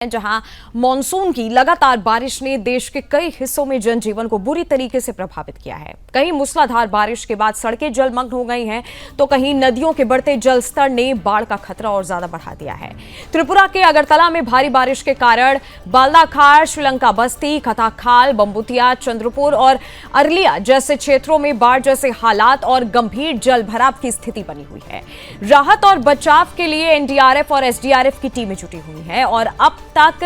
जहां मॉनसून की लगातार बारिश ने देश के कई हिस्सों में जनजीवन को बुरी तरीके से प्रभावित किया है। कहीं मूसलाधार बारिश के बाद सड़कें जलमग्न हो गई हैं, तो कहीं नदियों के बढ़ते जलस्तर ने बाढ़ का खतरा और ज्यादा बढ़ा दिया है। त्रिपुरा के अगरतला में भारी बारिश के कारण बालदाखार, श्रीलंका बस्ती, खताखाल, बम्बुतिया, चंद्रपुर और अरलिया जैसे क्षेत्रों में बाढ़ जैसे हालात और गंभीर जल भराव की स्थिति बनी हुई है। राहत और बचाव के लिए एनडीआरएफ और एसडीआरएफ की टीमें जुटी हुई हैं और अब तक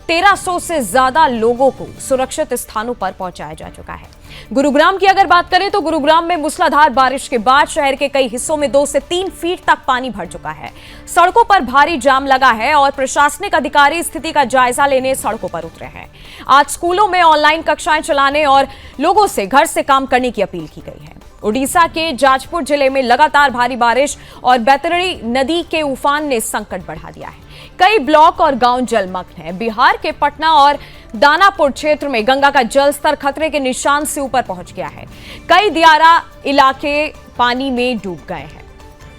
1300 से ज्यादा लोगों को सुरक्षित स्थानों पर पहुंचाया जा चुका है। गुरुग्राम की अगर बात करें तो गुरुग्राम में मूसलाधार बारिश के बाद शहर के कई हिस्सों में 2 से 3 फीट तक पानी भर चुका है। सड़कों पर भारी जाम लगा है और प्रशासनिक अधिकारी स्थिति का जायजा लेने सड़कों पर उतरे हैं। आज स्कूलों में ऑनलाइन कक्षाएं चलाने और लोगों से घर से काम करने की अपील की गई है। ओडिशा के जाजपुर जिले में लगातार भारी बारिश और बैतरणी नदी के उफान ने संकट बढ़ा दिया है। कई ब्लॉक और गांव जलमग्न हैं। बिहार के पटना और दानापुर क्षेत्र में गंगा का जलस्तर खतरे के निशान से ऊपर पहुंच गया है। कई दियारा इलाके पानी में डूब गए हैं।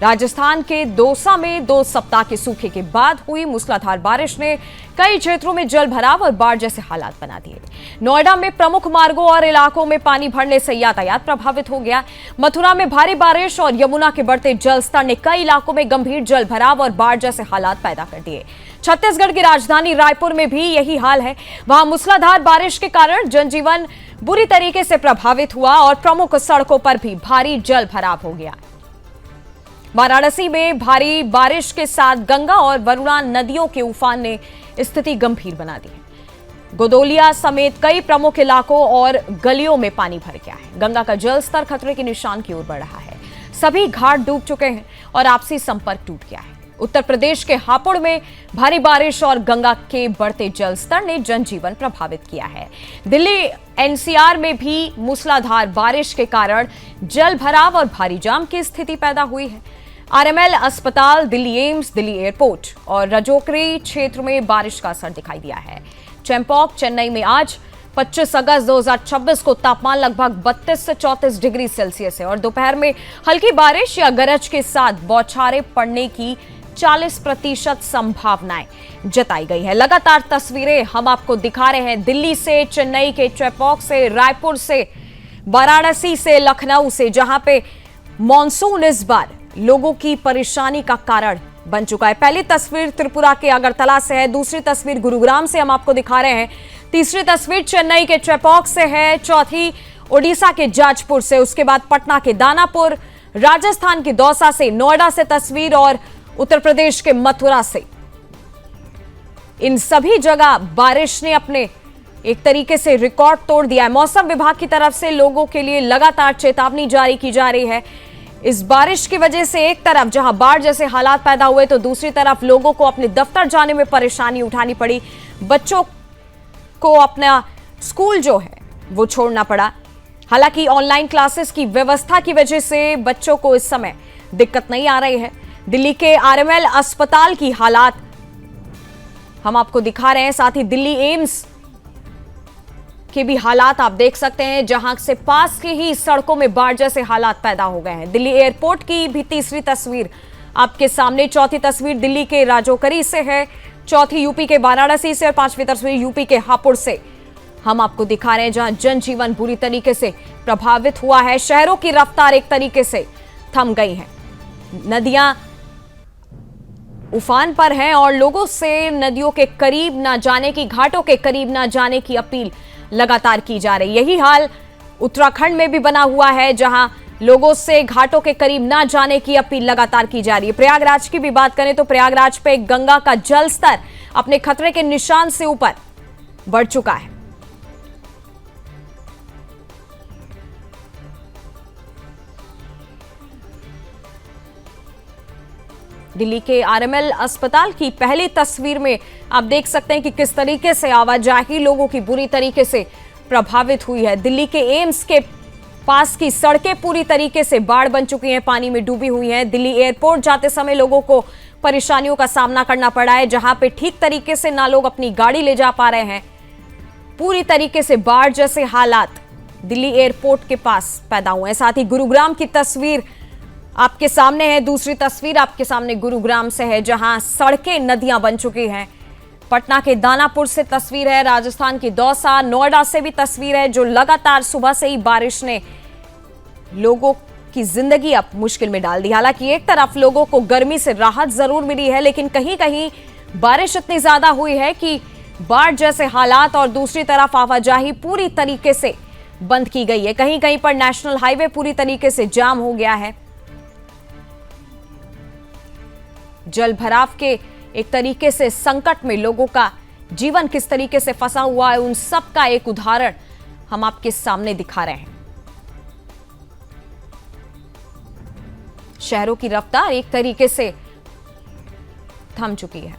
राजस्थान के दौसा में 2 सप्ताह के सूखे के बाद हुई मूसलाधार बारिश ने कई क्षेत्रों में जल भराव और बाढ़ जैसे हालात बना दिए। नोएडा में प्रमुख मार्गों और इलाकों में पानी भरने से यातायात प्रभावित हो गया। मथुरा में भारी बारिश और यमुना के बढ़ते जलस्तर ने कई इलाकों में गंभीर जल भराव और बाढ़ जैसे हालात पैदा कर दिए। छत्तीसगढ़ की राजधानी रायपुर में भी यही हाल है। वहां मूसलाधार बारिश के कारण जनजीवन बुरी तरीके से प्रभावित हुआ और प्रमुख सड़कों पर भी भारी जल भराव हो गया। वाराणसी में भारी बारिश के साथ गंगा और वरुणा नदियों के उफान ने स्थिति गंभीर बना दी है। गोदोलिया समेत कई प्रमुख इलाकों और गलियों में पानी भर गया है। गंगा का जलस्तर खतरे के निशान की ओर बढ़ रहा है। सभी घाट डूब चुके हैं और आपसी संपर्क टूट गया है। उत्तर प्रदेश के हापुड़ में भारी बारिश और गंगा के बढ़ते जलस्तर ने जनजीवन प्रभावित किया है। दिल्ली एनसीआर में भी मूसलाधार बारिश के कारण जल भराव और भारी जाम की स्थिति पैदा हुई है। आरएमएल अस्पताल, दिल्ली एम्स, दिल्ली एयरपोर्ट और राजौरी क्षेत्र में बारिश का असर दिखाई दिया है। चेम्पॉक, चेन्नई में आज 25 अगस्त 2026 को तापमान लगभग 32 से 34 डिग्री सेल्सियस है और दोपहर में हल्की बारिश या गरज के साथ बौछारें पड़ने की 40% संभावनाएं जताई गई है। लगातार तस्वीरें हम आपको दिखा रहे हैं दिल्ली से, चेन्नई के चेम्पॉक से, रायपुर से, वाराणसी से, लखनऊ से, जहां पे मॉनसून इस बार लोगों की परेशानी का कारण बन चुका है। पहली तस्वीर त्रिपुरा के अगरतला से है, दूसरी तस्वीर गुरुग्राम से हम आपको दिखा रहे हैं, तीसरी तस्वीर चेन्नई के चेम्पॉक से है, चौथी ओडिशा के जाजपुर से, उसके बाद पटना के दानापुर, राजस्थान के दौसा से, नोएडा से तस्वीर और उत्तर प्रदेश के मथुरा से। इन सभी जगह बारिश ने अपने एक तरीके से रिकॉर्ड तोड़ दिया है। मौसम विभाग की तरफ से लोगों के लिए लगातार चेतावनी जारी की जा रही है। इस बारिश की वजह से एक तरफ जहां बाढ़ जैसे हालात पैदा हुए तो दूसरी तरफ लोगों को अपने दफ्तर जाने में परेशानी उठानी पड़ी। बच्चों को अपना स्कूल जो है वो छोड़ना पड़ा। हालांकि ऑनलाइन क्लासेस की व्यवस्था की वजह से बच्चों को इस समय दिक्कत नहीं आ रही है। दिल्ली के आरएमएल अस्पताल की हालात हम आपको दिखा रहे हैं, साथ ही दिल्ली एम्स के भी हालात आप देख सकते हैं, जहां से पास की ही सड़कों में बाढ़ जैसे हालात पैदा हो गए हैं। दिल्ली एयरपोर्ट की भी तीसरी तस्वीर आपके सामने, चौथी तस्वीर दिल्ली के राजौरी से है, चौथी यूपी के वाराणसी से और 5वीं तस्वीर यूपी के हापुड़ से हम आपको दिखा रहे हैं, जहां जनजीवन बुरी तरीके से प्रभावित हुआ है। शहरों की रफ्तार एक तरीके से थम गई है। नदियां उफान पर हैं और लोगों से नदियों के करीब ना जाने की, घाटों के करीब ना जाने की अपील लगातार की जा रही है। यही हाल उत्तराखंड में भी बना हुआ है, जहां लोगों से घाटों के करीब ना जाने की अपील लगातार की जा रही है। प्रयागराज की भी बात करें तो प्रयागराज पे गंगा का जलस्तर अपने खतरे के निशान से ऊपर बढ़ चुका है। दिल्ली के आरएमएल अस्पताल की पहली तस्वीर में आप देख सकते हैं कि किस तरीके से आवाजाही लोगों की बुरी तरीके से प्रभावित हुई है। दिल्ली के एम्स के पास की सड़कें पूरी तरीके से बाढ़ बन चुकी हैं, पानी में डूबी हुई हैं। दिल्ली एयरपोर्ट जाते समय लोगों को परेशानियों का सामना करना पड़ा है, जहां पे ठीक तरीके से ना लोग अपनी गाड़ी ले जा पा रहे हैं। पूरी तरीके से बाढ़ जैसे हालात दिल्ली एयरपोर्ट के पास पैदा हुए हैं। साथ ही गुरुग्राम की तस्वीर आपके सामने है, दूसरी तस्वीर आपके सामने गुरुग्राम से है, जहां सड़कें नदियां बन चुकी हैं। पटना के दानापुर से तस्वीर है, राजस्थान की दौसा, नोएडा से भी तस्वीर है, जो लगातार सुबह से ही बारिश ने लोगों की जिंदगी अब मुश्किल में डाल दी। हालांकि एक तरफ लोगों को गर्मी से राहत जरूर मिली है, लेकिन कहीं कहीं बारिश इतनी ज्यादा हुई है कि बाढ़ जैसे हालात, और दूसरी तरफ आवाजाही पूरी तरीके से बंद की गई है। कहीं कहीं पर नेशनल हाईवे पूरी तरीके से जाम हो गया है। जल भराव के एक तरीके से संकट में लोगों का जीवन किस तरीके से फंसा हुआ है, उन सब का एक उदाहरण हम आपके सामने दिखा रहे हैं। शहरों की रफ्तार एक तरीके से थम चुकी है।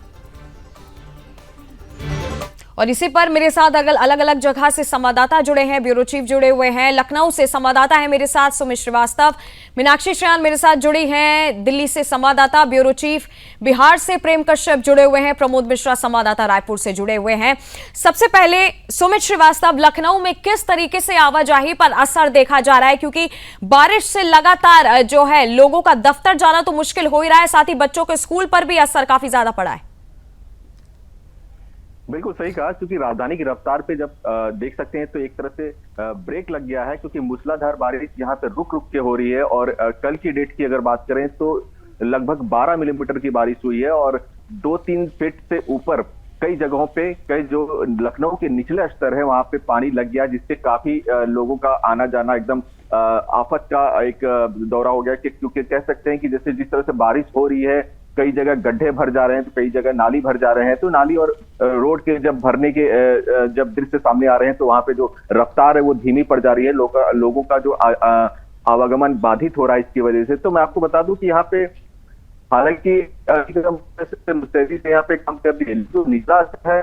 और इसी पर मेरे साथ अलग अलग जगह से संवाददाता जुड़े हैं, ब्यूरो चीफ जुड़े हुए हैं। लखनऊ से संवाददाता है मेरे साथ सुमित श्रीवास्तव, मीनाक्षी श्रेयान मेरे साथ जुड़ी हैं, दिल्ली से संवाददाता ब्यूरो चीफ, बिहार से प्रेम कश्यप जुड़े हुए हैं, प्रमोद मिश्रा संवाददाता रायपुर से जुड़े हुए हैं। सबसे पहले सुमित श्रीवास्तव, लखनऊ में किस तरीके से आवाजाही पर असर देखा जा रहा है, क्योंकि बारिश से लगातार जो है लोगों का दफ्तर जाना तो मुश्किल हो ही रहा है, साथ ही बच्चों के स्कूल पर भी असर काफी ज्यादा पड़ा है। बिल्कुल सही कहा, क्योंकि राजधानी की रफ्तार पे जब देख सकते हैं तो एक तरह से ब्रेक लग गया है, क्योंकि मूसलाधार बारिश यहाँ पे रुक रुक के हो रही है। और कल की डेट की अगर बात करें तो लगभग 12 मिलीमीटर की बारिश हुई है, और 2-3 फीट से ऊपर कई जगहों पे, कई जो लखनऊ के निचले स्तर है वहां पे पानी लग गया, जिससे काफी लोगों का आना जाना एकदम आफत का एक दौरा हो गया। क्योंकि कह सकते हैं कि जैसे जिस तरह से बारिश हो रही है, कई जगह गड्ढे भर जा रहे हैं तो कई जगह नाली भर जा रहे हैं। तो नाली और रोड के जब भरने के जब दृश्य सामने आ रहे हैं तो वहां पे जो रफ्तार है वो धीमी पड़ जा रही है, लोगों का जो आवागमन बाधित हो रहा है इसकी वजह से। तो मैं आपको बता दूं कि यहाँ पे हालांकि मुस्तैदी से यहाँ पे काम कर दी है, जो निचला है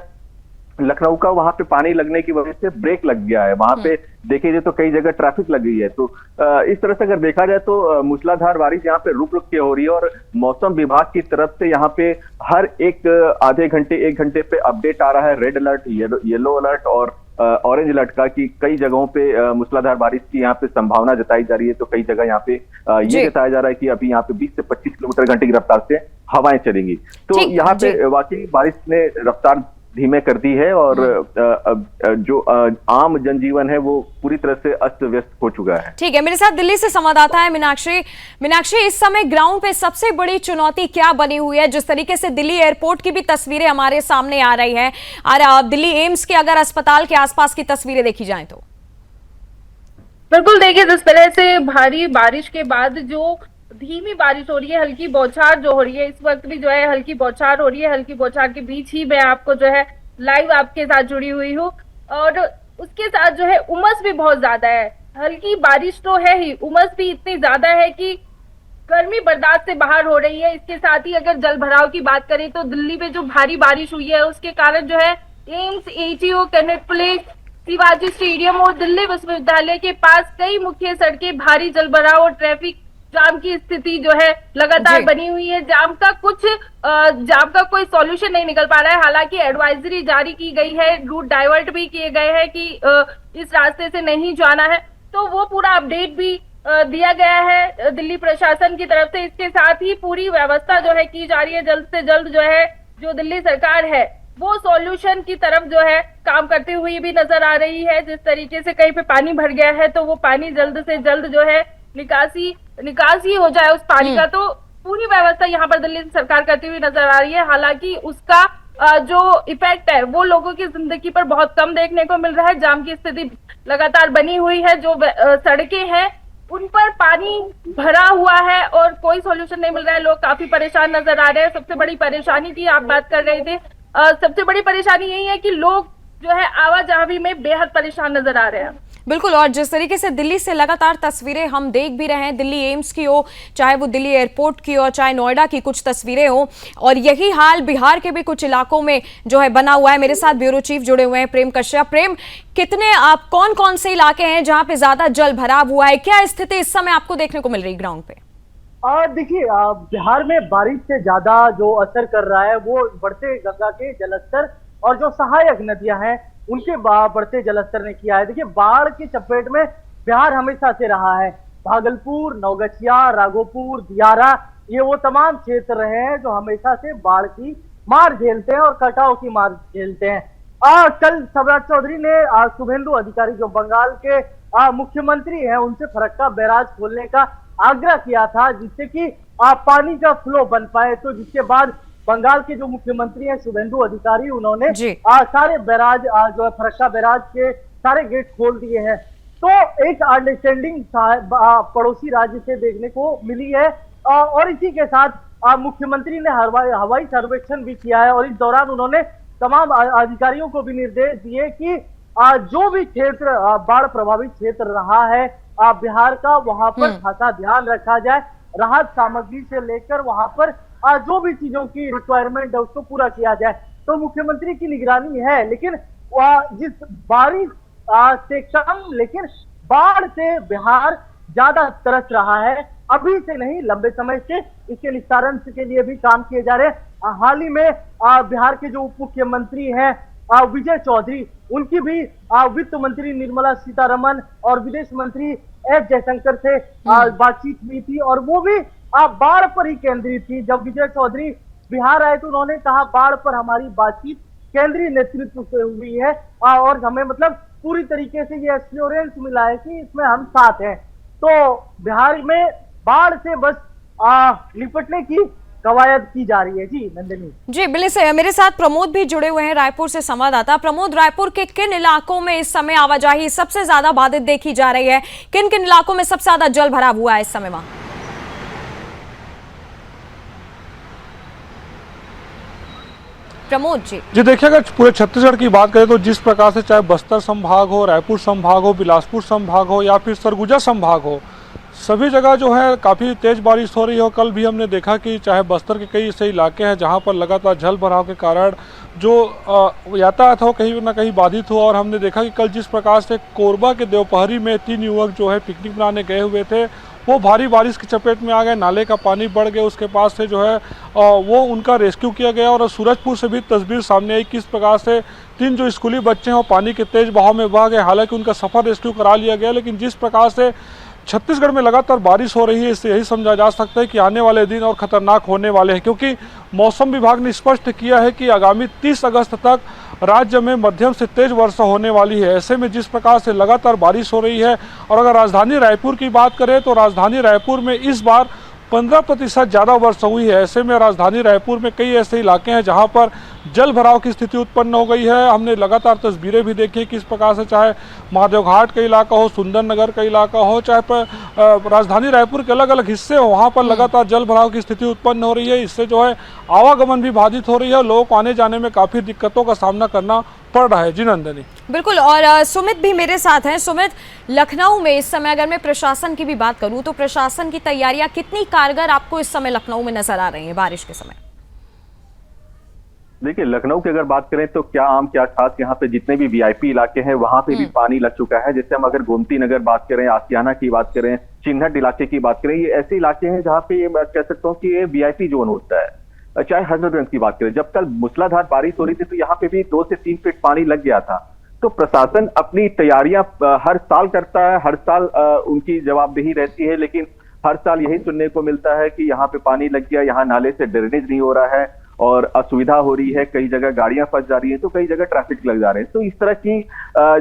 लखनऊ का, वहां पे पानी लगने की वजह से ब्रेक लग गया है। वहां पे देखिए जाए तो कई जगह ट्रैफिक लग गई है। तो इस तरह से अगर देखा जाए तो मूसलाधार बारिश यहाँ पे रुक रुक के हो रही है, और मौसम विभाग की तरफ से यहाँ पे हर एक आधे घंटे 1 घंटे पे अपडेट आ रहा है, रेड अलर्ट, येलो अलर्ट और ऑरेंज अलर्ट का, कि कई जगहों पे मूसलाधार बारिश की यहाँ पे संभावना जताई जा रही है। तो कई जगह यहाँ पे ये जताया जा रहा है कि अभी यहाँ पे 20 से 25 किलोमीटर घंटे की रफ्तार से हवाएं चलेंगी। तो यहाँ पे वाकई बारिश ने रफ्तार धीमे कर दी है, और जो आम जनजीवन है वो पूरी तरह से अस्त व्यस्त हो चुका है। ठीक है, मेरे साथ दिल्ली से संवाददाता है मीनाक्षी, इस समय ग्राउंड पे सबसे बड़ी चुनौती क्या बनी हुई है? जिस तरीके से दिल्ली एयरपोर्ट की भी तस्वीरें हमारे सामने आ रही है, और दिल्ली एम्स के अगर अस्पताल के आसपास की तस्वीरें देखी जाए तो बिल्कुल, देखिए जिस तरह से भारी बारिश के बाद जो धीमी बारिश हो रही है, हल्की बौछार जो हो रही है, इस वक्त भी जो है हल्की बौछार हो रही है। हल्की बौछार के बीच ही मैं आपको जो है लाइव आपके साथ जुड़ी हुई हूँ, और उसके साथ जो है उमस भी बहुत ज्यादा है। हल्की बारिश तो है ही, उमस भी इतनी ज्यादा है कि गर्मी बर्दाश्त से बाहर हो रही है। इसके साथ ही अगर जल भराव की बात करें तो दिल्ली में जो भारी बारिश हुई है उसके कारण जो है AIIMS, ATO, connect place, Shivaji stadium और दिल्ली विश्वविद्यालय के पास कई मुख्य सड़कें भारी जल भराव और ट्रैफिक जाम की स्थिति जो है लगातार बनी हुई है। जाम का कोई सॉल्यूशन नहीं निकल पा रहा है। हालांकि एडवाइजरी जारी की गई है, रूट डाइवर्ट भी किए गए हैं कि इस रास्ते से नहीं जाना है, तो वो पूरा अपडेट भी दिया गया है दिल्ली प्रशासन की तरफ से। इसके साथ ही पूरी व्यवस्था जो है की जा रही है, जल्द से जल्द जो है जो दिल्ली सरकार है वो सॉल्यूशन की तरफ जो है काम करती हुई भी नजर आ रही है। जिस तरीके से कहीं पे पानी भर गया है तो वो पानी जल्द से जल्द जो है निकासी हो जाए उस पानी का, तो पूरी व्यवस्था यहाँ पर दिल्ली सरकार करती हुई नजर आ रही है। हालांकि उसका जो इफेक्ट है वो लोगों की जिंदगी पर बहुत कम देखने को मिल रहा है। जाम की स्थिति लगातार बनी हुई है, जो सड़कें हैं उन पर पानी भरा हुआ है और कोई सॉल्यूशन नहीं मिल रहा है। लोग काफी परेशान नजर आ रहे हैं। सबसे बड़ी परेशानी की आप बात कर रहे थे, सबसे बड़ी परेशानी यही है कि लोग जो है आवाजाही में बेहद परेशान नजर आ रहे हैं। बिल्कुल, और जिस तरीके से दिल्ली से लगातार तस्वीरें हम देख भी रहे हैं, दिल्ली एम्स की हो, चाहे वो दिल्ली एयरपोर्ट की हो, चाहे नोएडा की कुछ तस्वीरें हो, और यही हाल बिहार के भी कुछ इलाकों में जो है बना हुआ है। मेरे साथ ब्यूरो चीफ जुड़े हुए हैं प्रेम कश्यप। प्रेम, कौन कौन से इलाके हैं जहां पे ज्यादा जल भराव हुआ है? क्या स्थिति इस समय आपको देखने को मिल रही ग्राउंड पे? देखिए, बिहार में बारिश से ज्यादा जो असर कर रहा है वो बढ़ते गंगा के जलस्तर और जो सहायक नदियां हैं उनके बढ़ते जलस्तर ने किया है। देखिए, बाढ़ की चपेट में बिहार हमेशा से रहा है। भागलपुर, नवगछिया, राघोपुर, दियारा, ये वो तमाम क्षेत्र रहे हैं जो हमेशा से बाढ़ की मार झेलते हैं और कटाव की मार झेलते हैं। कल सम्राट चौधरी ने शुभेंदु अधिकारी जो बंगाल के मुख्यमंत्री हैं उनसे फरक्का बैराज खोलने का आग्रह किया था, जिससे कि पानी का फ्लो बन पाए। तो जिसके बाद बंगाल के जो मुख्यमंत्री हैं शुभेंदु अधिकारी, उन्होंने सारे बैराज जो है फरक्का बैराज के सारे गेट खोल दिए हैं। तो एक अंडरस्टैंडिंग पड़ोसी राज्य से देखने को मिली है और इसी के साथ मुख्यमंत्री ने हवाई सर्वेक्षण भी किया है और इस दौरान उन्होंने तमाम अधिकारियों को भी निर्देश दिए कि जो भी क्षेत्र बाढ़ प्रभावित क्षेत्र रहा है बिहार का, वहां पर खासा ध्यान रखा जाए। राहत सामग्री से लेकर वहां पर जो भी चीजों की रिक्वायरमेंट है उसको पूरा किया जाए। तो मुख्यमंत्री की निगरानी है, लेकिन जिस बारिश से कम लेकिन बाढ़ से बिहार ज्यादा तरस रहा है। अभी से नहीं, लंबे समय से इसके निस्तारण के लिए भी काम किए जा रहे हैं। हाल ही में बिहार के जो उप मुख्यमंत्री हैं विजय चौधरी, उनकी भी वित्त मंत्री निर्मला सीतारमन और विदेश मंत्री एस जयशंकर से बातचीत हुई थी और वो भी बाढ़ पर ही केंद्रित थी। जब विजय चौधरी बिहार आए तो उन्होंने कहा बाढ़ पर हमारी बातचीत केंद्रीय नेतृत्व से हुई है और हमें मतलब पूरी तरीके से ये एश्योरेंस मिला है कि इसमें हम साथ हैं। तो बिहार में बाढ़ से बस निपटने की कवायद की जा रही है। जी नंदिनी जी, मेरे साथ प्रमोद भी जुड़े हुए हैं, रायपुर से संवाददाता। प्रमोद, रायपुर के किन इलाकों में इस समय आवाजाही सबसे ज्यादा बाधित देखी जा रही है? किन किन इलाकों में सबसे ज्यादा जल भराव हुआ है इस समय वहां? प्रमोद जी देखिए, अगर पूरे छत्तीसगढ़ की बात करें तो जिस प्रकार से चाहे बस्तर संभाग हो, रायपुर संभाग हो, बिलासपुर संभाग हो या फिर सरगुजा संभाग हो, सभी जगह जो है काफ़ी तेज़ बारिश हो रही है। कल भी हमने देखा कि चाहे बस्तर के कई ऐसे इलाके हैं जहां पर लगातार जल भराव के कारण जो यातायात हो कहीं ना कहीं बाधित हुआ। और हमने देखा कि कल जिस प्रकार से कोरबा के देवपहरी में 3 युवक जो है पिकनिक मनाने गए हुए थे, वो भारी बारिश की चपेट में आ गए, नाले का पानी बढ़ गया, उसके पास से जो है वो उनका रेस्क्यू किया गया। और सूरजपुर से भी तस्वीर सामने आई किस प्रकार से 3 जो स्कूली बच्चे हैं वो पानी के तेज बहाव में बह गए। हालांकि उनका सफर रेस्क्यू करा लिया गया, लेकिन जिस प्रकार से छत्तीसगढ़ में लगातार बारिश हो रही है, इससे यही समझा जा सकता है कि आने वाले दिन और खतरनाक होने वाले हैं, क्योंकि मौसम विभाग ने स्पष्ट किया है कि आगामी 30 अगस्त तक राज्य में मध्यम से तेज वर्षा होने वाली है। ऐसे में जिस प्रकार से लगातार बारिश हो रही है, और अगर राजधानी रायपुर की बात करें तो राजधानी रायपुर में इस बार 15% ज़्यादा वर्षा हुई है। ऐसे में राजधानी रायपुर में कई ऐसे इलाके हैं जहां पर जल भराव की स्थिति उत्पन्न हो गई है। हमने लगातार तस्वीरें भी देखी किस प्रकार से चाहे महादेवघाट का इलाका हो, सुंदरनगर का इलाका हो, चाहे राजधानी रायपुर के अलग अलग हिस्से हो, वहाँ पर लगातार जल भराव की स्थिति उत्पन्न हो रही है। इससे जो है आवागमन भी बाधित हो रही है, लोगों को आने जाने में काफ़ी दिक्कतों का सामना करना पड़ रहा है। जी नंदिनी। बिल्कुल, और सुमित भी मेरे साथ हैं। सुमित, लखनऊ में इस समय अगर मैं प्रशासन की भी बात करूं तो प्रशासन की तैयारियां कितनी कारगर आपको इस समय लखनऊ में नजर आ रही हैं बारिश के समय? देखिए, लखनऊ की अगर बात करें तो क्या आम क्या खास, यहाँ पे जितने भी वीआईपी इलाके हैं वहां पे भी पानी लग चुका है। जैसे हम अगर गोमती नगर बात करें, आसियाना की बात करें, चिन्हट इलाके की बात करें, ये ऐसे इलाके हैं जहाँ पे ये कह सकता हूँ कि ये वीआईपी जोन होता है। चाहे हजरतगंज की बात करें, जब कल मूसलाधार बारिश हो रही थी तो यहाँ पे भी 2 से 3 फीट पानी लग गया था। तो प्रशासन अपनी तैयारियां हर साल करता है, हर साल उनकी जवाबदेही रहती है, लेकिन हर साल यही सुनने को मिलता है कि यहाँ पे पानी लग गया, यहाँ नाले से ड्रेनेज नहीं हो रहा है और असुविधा हो रही है, कई जगह गाड़ियां फंस जा रही हैं, तो कई जगह ट्रैफिक लग जा रहे हैं। तो इस तरह की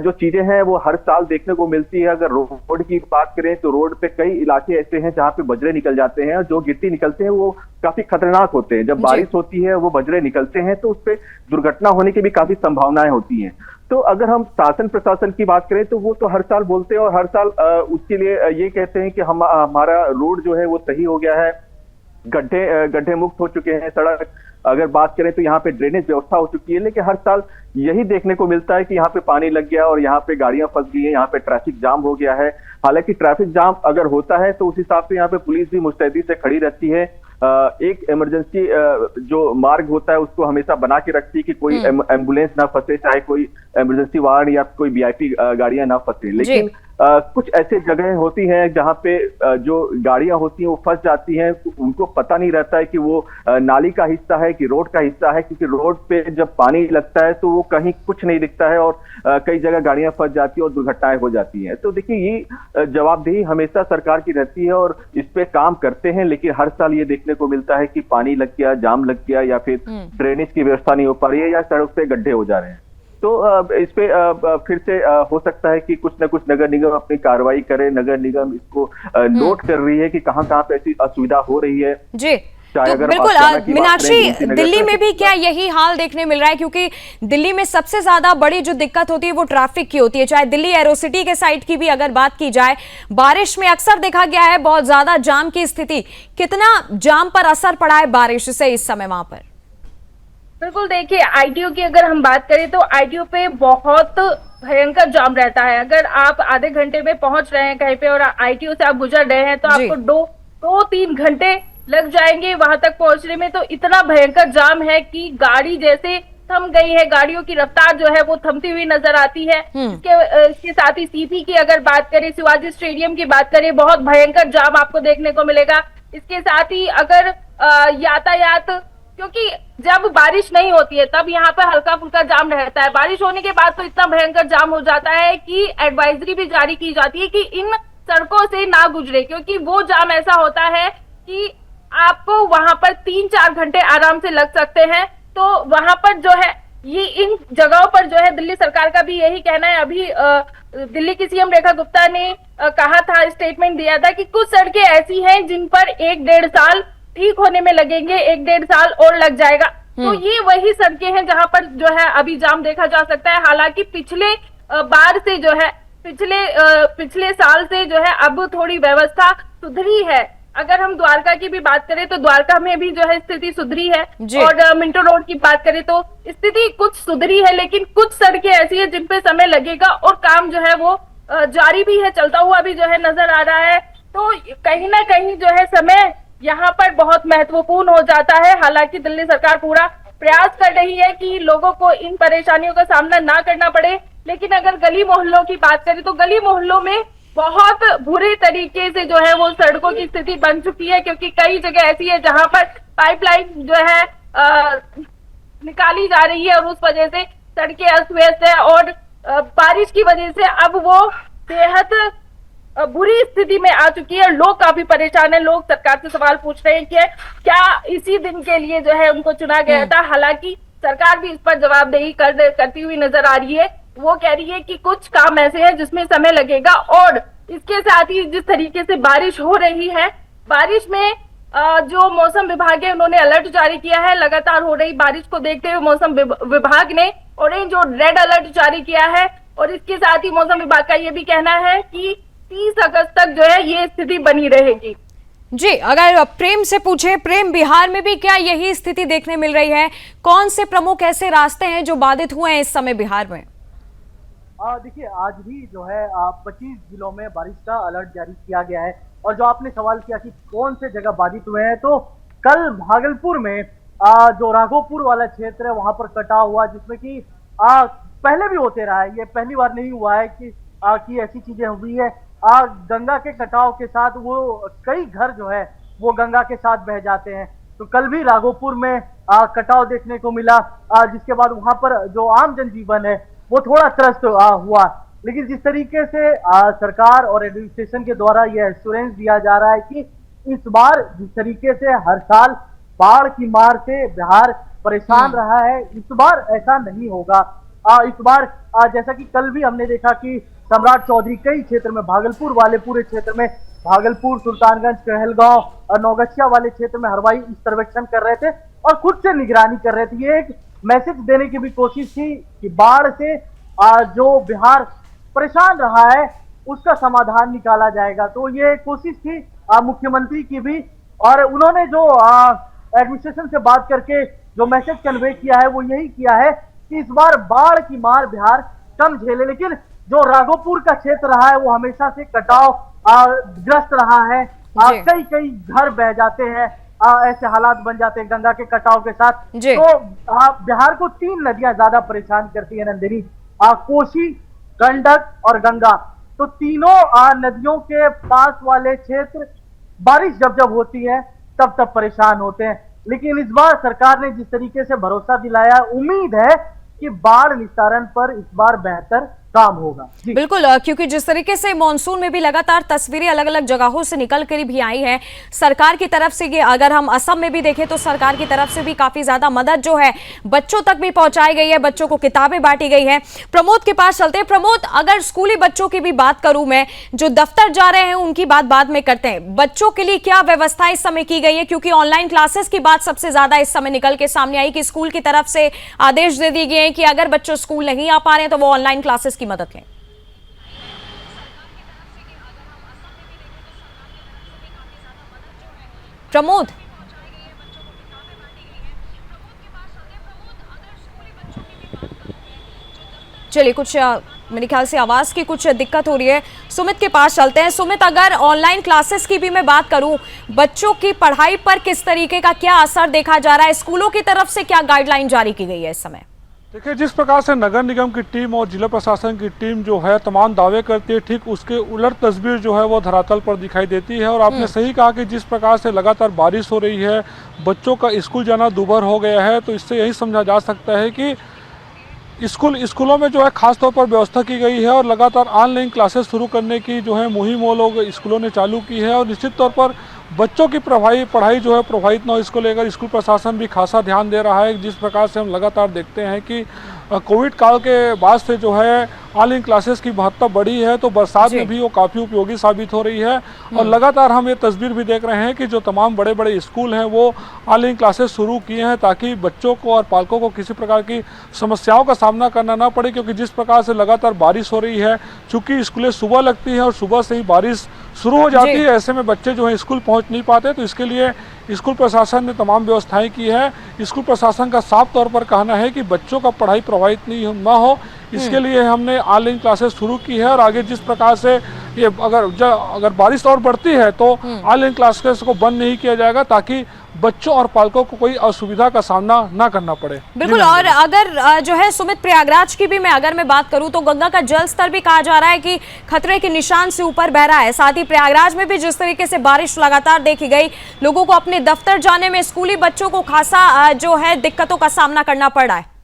जो चीजें हैं वो हर साल देखने को मिलती है। अगर रोड की बात करें तो रोड पे कई इलाके ऐसे हैं जहां पे बजरे निकल जाते हैं और जो गिट्टी निकलते हैं वो काफी खतरनाक होते हैं। जब बारिश होती है वो बजरे निकलते हैं तो उस पर दुर्घटना होने की भी काफी संभावनाएं होती हैं। तो अगर हम शासन प्रशासन की बात करें तो वो तो हर साल बोलते हैं और हर साल उसके लिए ये कहते हैं कि हमारा रोड जो है वो सही हो गया है, गड्ढे मुक्त हो चुके हैं, सड़क अगर बात करें तो यहाँ पे ड्रेनेज व्यवस्था हो चुकी है। लेकिन हर साल यही देखने को मिलता है कि यहाँ पे पानी लग गया और यहाँ पे गाड़ियां फंस गई हैं, यहाँ पे ट्रैफिक जाम हो गया है। हालांकि ट्रैफिक जाम अगर होता है तो उस हिसाब से यहाँ पे पुलिस भी मुस्तैदी से खड़ी रहती है। एक इमरजेंसी जो मार्ग होता है उसको हमेशा बना के रखती है कि कोई एम्बुलेंस ना फंसे, चाहे कोई इमरजेंसी वाहन या कोई वीआईपी गाड़ियां ना फंसे। लेकिन कुछ ऐसे जगह होती हैं जहां पे जो गाड़ियां होती हैं वो फंस जाती हैं, उनको पता नहीं रहता है कि वो नाली का हिस्सा है कि रोड का हिस्सा है, क्योंकि रोड पे जब पानी लगता है तो वो कहीं कुछ नहीं दिखता है और कई जगह गाड़ियां फंस जाती हैं और दुर्घटनाएं हो जाती हैं। तो देखिए, ये जवाबदेही हमेशा सरकार की रहती है और इस पे काम करते हैं, लेकिन हर साल ये देखने को मिलता है कि पानी लग गया, जाम लग गया, या फिर ड्रेनेज की व्यवस्था नहीं हो पा रही है, या सड़क पे गड्ढे हो जा रहे हैं। तो इस पे फिर से हो सकता है कि कुछ न कुछ नगर निगम अपनी कार्रवाई करे। नगर निगम इसको नोट कर रही है कि कहाँ पे ऐसी असुविधा हो रही है। जी, तो बिल्कुल मीनाक्षी, दिल्ली में भी क्या यही हाल देखने मिल रहा है? क्योंकि दिल्ली में सबसे ज्यादा बड़ी जो दिक्कत होती है वो ट्रैफिक की होती है। चाहे दिल्ली एरोसिटी के साइड की भी अगर बात की जाए, बारिश में अक्सर देखा गया है बहुत ज्यादा जाम की स्थिति। कितना जाम पर असर पड़ा है बारिश से इस समय वहां पर? बिल्कुल, देखिए आईटीओ की अगर हम बात करें तो आईटीओ पे बहुत भयंकर जाम रहता है। अगर आप आधे घंटे में पहुंच रहे हैं कहीं पे और आईटीओ से आप गुजर रहे हैं तो आपको दो 3 घंटे लग जाएंगे वहां तक पहुंचने में। तो इतना भयंकर जाम है कि गाड़ी जैसे थम गई है, गाड़ियों की रफ्तार जो है वो थमती हुई नजर आती है। इसके साथ ही सीपी की अगर बात करें, शिवाजी स्टेडियम की बात करें, बहुत भयंकर जाम आपको देखने को मिलेगा। इसके साथ ही अगर यातायात, क्योंकि जब बारिश नहीं होती है तब यहाँ पे हल्का फुल्का जाम रहता है, बारिश होने के बाद तो इतना भयंकर जाम हो जाता है कि एडवाइजरी भी जारी की जाती है कि इन सड़कों से ना गुजरे, क्योंकि वो जाम ऐसा होता है कि आपको वहां पर 3-4 घंटे आराम से लग सकते हैं। तो वहां पर जो है ये इन जगहों पर जो है दिल्ली सरकार का भी यही कहना है। अभी दिल्ली की सीएम रेखा गुप्ता ने कहा था, स्टेटमेंट दिया था कि कुछ सड़कें ऐसी हैं जिन पर 1-1.5 साल ठीक होने में लगेंगे, 1-1.5 साल और लग जाएगा। तो ये वही सड़कें हैं जहां पर जो है अभी जाम देखा जा सकता है। हालांकि पिछले बार से जो है पिछले साल से जो है अब थोड़ी व्यवस्था सुधरी है। अगर हम द्वारका की भी बात करें तो द्वारका में भी जो है स्थिति सुधरी है, और मिंटो रोड की बात करें तो स्थिति कुछ सुधरी है, लेकिन कुछ सड़कें ऐसी है जिन पे समय लगेगा और काम जो है वो जारी भी है, चलता हुआ भी जो है नजर आ रहा है। तो कहीं ना कहीं जो है समय यहाँ पर बहुत महत्वपूर्ण हो जाता है। हालांकि दिल्ली सरकार पूरा प्रयास कर रही है कि लोगों को इन परेशानियों का सामना ना करना पड़े, लेकिन अगर गली मोहल्लों की बात करें तो गली मोहल्लों में बहुत बुरे तरीके से जो है वो सड़कों की स्थिति बन चुकी है, क्योंकि कई जगह ऐसी है जहां पर पाइपलाइन जो है निकाली जा रही है और उस वजह से सड़कें अस्त व्यस्त है, और बारिश की वजह से अब वो बेहद बुरी स्थिति में आ चुकी है। लोग काफी परेशान हैं। लोग सरकार से सवाल पूछ रहे हैं कि क्या इसी दिन के लिए जो है उनको चुना गया था। हालांकि सरकार भी इस पर जवाबदेही करती हुई नजर आ रही है। वो कह रही है कि कुछ काम ऐसे हैं जिसमें समय लगेगा, और इसके साथ ही जिस तरीके से बारिश हो रही है, बारिश में जो मौसम विभाग है उन्होंने अलर्ट जारी किया है। लगातार हो रही बारिश को देखते हुए मौसम विभाग ने ऑरेंज और रेड अलर्ट जारी किया है, और इसके साथ ही मौसम विभाग का ये भी कहना है कि 30 अगस्त तक जो है ये स्थिति बनी रहेगी। जी, अगर प्रेम से पूछे, प्रेम, बिहार में भी क्या यही स्थिति देखने मिल रही है? कौन से प्रमुख ऐसे रास्ते हैं जो बाधित हुए हैं इस समय बिहार में? देखिए, आज भी जो है 25 जिलों में बारिश का अलर्ट जारी किया गया है। और जो आपने सवाल किया कि कौन से जगह बाधित हुए हैं, तो कल भागलपुर में जो राघोपुर वाला क्षेत्र है वहां पर कटाव हुआ, जिसमें कि पहले भी होते रहा है, ये पहली बार नहीं हुआ है कि ऐसी चीजें हुई है। गंगा के कटाव के साथ वो कई घर जो है वो गंगा के साथ बह जाते हैं। तो कल भी राघोपुर में कटाव देखने को मिला, जिसके बाद वहां पर जो आम जनजीवन है वो थोड़ा त्रस्त हुआ। लेकिन जिस तरीके से सरकार और एडमिनिस्ट्रेशन के द्वारा यह एश्योरेंस दिया जा रहा है कि इस बार जिस तरीके से हर साल बाढ़ की मार से बिहार परेशान रहा है, इस बार ऐसा नहीं होगा। इस बार जैसा कि कल भी हमने देखा कि सम्राट चौधरी कई क्षेत्र में, भागलपुर वाले पूरे क्षेत्र में, भागलपुर, सुल्तानगंज, कहलगांव और नौगछिया वाले क्षेत्र में हरवाई सर्वेक्षण कर रहे थे और खुद से निगरानी कर रहे थे। ये एक मैसेज देने की भी कोशिश थी कि बाढ़ से जो बिहार परेशान रहा है उसका समाधान निकाला जाएगा। तो ये कोशिश थी मुख्यमंत्री की भी, और उन्होंने जो एडमिनिस्ट्रेशन से बात करके जो मैसेज कन्वे किया है वो यही किया है कि इस बार बाढ़ की मार बिहार कम झेले। लेकिन जो राघोपुर का क्षेत्र रहा है वो हमेशा से कटाव ग्रस्त रहा है। कई घर बह जाते हैं, ऐसे हालात बन जाते हैं गंगा के कटाव के साथ। तो बिहार को 3 नदियां ज्यादा परेशान करती है नंदिनी। कोसी, गंडक और गंगा, तो तीनों नदियों के पास वाले क्षेत्र बारिश जब जब होती है तब तब परेशान होते हैं। लेकिन इस बार सरकार ने जिस तरीके से भरोसा दिलाया, उम्मीद है कि बाढ़ निस्तारण पर इस बार बेहतर काम होगा। बिल्कुल, क्योंकि जिस तरीके से मॉनसून में भी लगातार तस्वीरें अलग अलग जगहों से निकल कर भी आई हैं सरकार की तरफ से, ये अगर हम असम में भी देखें तो सरकार की तरफ से भी काफी ज्यादा मदद जो है बच्चों तक भी पहुंचाई गई है, बच्चों को किताबें बांटी गई है। प्रमोद के पास चलते हैं। प्रमोद, अगर स्कूली बच्चों की भी बात करूं मैं, जो दफ्तर जा रहे हैं उनकी बात बाद में करते हैं, बच्चों के लिए क्या व्यवस्था इस समय की गई है? क्योंकि ऑनलाइन क्लासेस की बात सबसे ज्यादा इस समय निकल के सामने आई कि स्कूल की तरफ से आदेश दे दिए गए हैं कि अगर बच्चों स्कूल नहीं आ पा रहे हैं तो वो ऑनलाइन क्लासेस की मदद लें। प्रमोद, चलिए, कुछ मेरे ख्याल से आवाज की कुछ दिक्कत हो रही है। सुमित के पास चलते हैं। सुमित, अगर ऑनलाइन क्लासेस की भी मैं बात करूं, बच्चों की पढ़ाई पर किस तरीके का क्या असर देखा जा रहा है? स्कूलों की तरफ से क्या गाइडलाइन जारी की गई है इस समय? देखिए, जिस प्रकार से नगर निगम की टीम और जिला प्रशासन की टीम जो है तमाम दावे करती है, ठीक उसके उलट तस्वीर जो है वो धरातल पर दिखाई देती है। और आपने सही कहा कि जिस प्रकार से लगातार बारिश हो रही है, बच्चों का स्कूल जाना दूभर हो गया है, तो इससे यही समझा जा सकता है कि स्कूलों में जो है खास तौर पर व्यवस्था की गई है और लगातार ऑनलाइन क्लासेस शुरू करने की जो है मुहिम वो लोग स्कूलों ने चालू की है। और निश्चित तौर पर बच्चों की पढ़ाई जो है प्रभावित न हो, इसको लेकर स्कूल प्रशासन भी खासा ध्यान दे रहा है। जिस प्रकार से हम लगातार देखते हैं कि कोविड काल के बाद से जो है ऑनलाइन क्लासेस की महत्ता बढ़ी है, तो बरसात में भी वो काफ़ी उपयोगी साबित हो रही है। और लगातार हम ये तस्वीर भी देख रहे हैं कि जो तमाम बड़े बड़े स्कूल हैं वो ऑनलाइन क्लासेस शुरू किए हैं ताकि बच्चों को और पालकों को किसी प्रकार की समस्याओं का सामना करना ना पड़े। क्योंकि जिस प्रकार से लगातार बारिश हो रही है, चूँकि स्कूलें सुबह लगती हैं और सुबह से ही बारिश शुरू हो जाती है, ऐसे में बच्चे जो है स्कूल पहुँच नहीं पाते। तो इसके लिए स्कूल प्रशासन ने तमाम व्यवस्थाएं की है। स्कूल प्रशासन का साफ तौर पर कहना है कि बच्चों का पढ़ाई प्रभावित ना हो, इसके लिए हमने ऑनलाइन क्लासेस शुरू की है। और आगे जिस प्रकार से ये अगर बारिश और बढ़ती है तो ऑनलाइन क्लासेस को बंद नहीं किया जाएगा ताकि बच्चों और पालकों को कोई असुविधा का सामना ना करना पड़े। बिल्कुल। और अगर जो है सुमित, प्रयागराज की भी अगर मैं बात करूं तो गंगा का जल स्तर भी कहा जा रहा है कि खतरे के निशान से ऊपर बह रहा है। साथ ही प्रयागराज में भी जिस तरीके से बारिश लगातार देखी गई, लोगों को अपने दफ्तर जाने में, स्कूली बच्चों को खासा जो है दिक्कतों का सामना करना पड़ रहा है।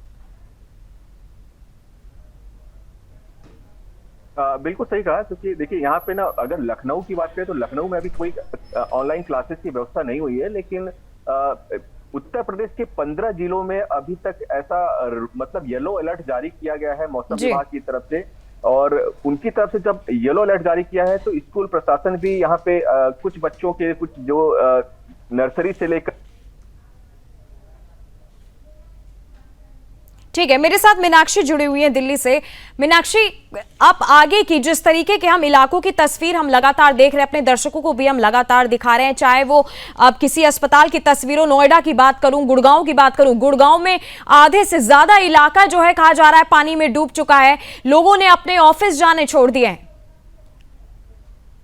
बिल्कुल सही कहा, क्योंकि देखिए यहाँ पे ना अगर लखनऊ की बात करें तो लखनऊ में अभी कोई ऑनलाइन क्लासेस की व्यवस्था नहीं हुई है। लेकिन उत्तर प्रदेश के 15 जिलों में अभी तक ऐसा मतलब येलो अलर्ट जारी किया गया है मौसम विभाग की तरफ से। और उनकी तरफ से जब येलो अलर्ट जारी किया है तो स्कूल प्रशासन भी यहाँ पे कुछ बच्चों के, कुछ जो नर्सरी से लेकर, ठीक है, मेरे साथ मीनाक्षी जुड़ी हुई है दिल्ली से। मीनाक्षी, आप आगे की जिस तरीके के हम इलाकों की तस्वीर हम लगातार देख रहे हैं, अपने दर्शकों को भी हम लगातार दिखा रहे हैं, चाहे वो अब किसी अस्पताल की तस्वीरों, नोएडा की बात करूं, गुड़गांव की बात करूं, गुड़गांव में आधे से ज्यादा इलाका जो है कहा जा रहा है पानी में डूब चुका है, लोगों ने अपने ऑफिस जाने छोड़ दिए हैं।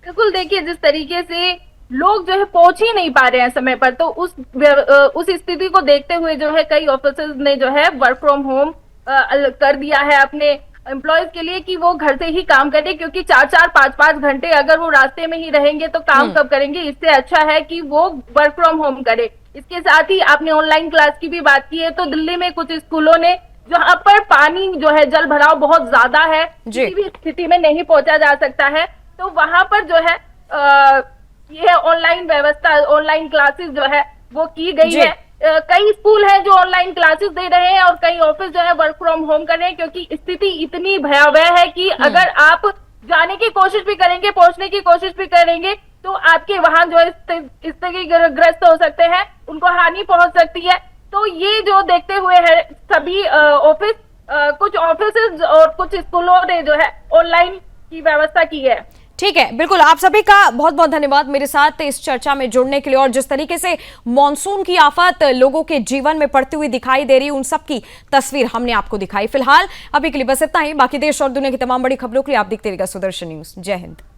बिल्कुल, देखिए जिस तरीके से लोग जो है पहुंच ही नहीं पा रहे हैं समय पर, तो उस स्थिति को देखते हुए जो है कई ऑफिसर्स ने जो है वर्क फ्रॉम होम कर दिया है अपने एम्प्लॉयज के लिए कि वो घर से ही काम करें, क्योंकि 4-4, 5-5 घंटे अगर वो रास्ते में ही रहेंगे तो काम कब करेंगे। इससे अच्छा है कि वो वर्क फ्रॉम होम करे। इसके साथ ही आपने ऑनलाइन क्लास की भी बात की है, तो दिल्ली में कुछ स्कूलों ने जहाँ पर पानी जो है, जल भराव बहुत ज्यादा है, किसी भी स्थिति में नहीं पहुंचा जा सकता है, तो वहां पर जो है यह ऑनलाइन व्यवस्था, ऑनलाइन क्लासेस जो है वो की गई है। कई स्कूल हैं जो ऑनलाइन क्लासेस दे रहे हैं और कई ऑफिस जो है वर्क फ्रॉम होम कर रहे हैं, क्योंकि स्थिति इतनी भयावह है कि अगर आप जाने की कोशिश भी करेंगे, पहुंचने की कोशिश भी करेंगे, तो आपके वहां जो है स्थितिग्रस्त हो सकते हैं, उनको हानि पहुंच सकती है। तो ये जो देखते हुए है सभी ऑफिस, कुछ ऑफिस और कुछ स्कूलों ने जो है ऑनलाइन की व्यवस्था की है। ठीक है, बिल्कुल। आप सभी का बहुत बहुत धन्यवाद मेरे साथ इस चर्चा में जुड़ने के लिए। और जिस तरीके से मॉनसून की आफत लोगों के जीवन में पड़ती हुई दिखाई दे रही, उन सब की तस्वीर हमने आपको दिखाई। फिलहाल अभी के लिए बस इतना ही। बाकी देश और दुनिया की तमाम बड़ी खबरों के लिए आप देखते रहिएगा सुदर्शन न्यूज। जय हिंद।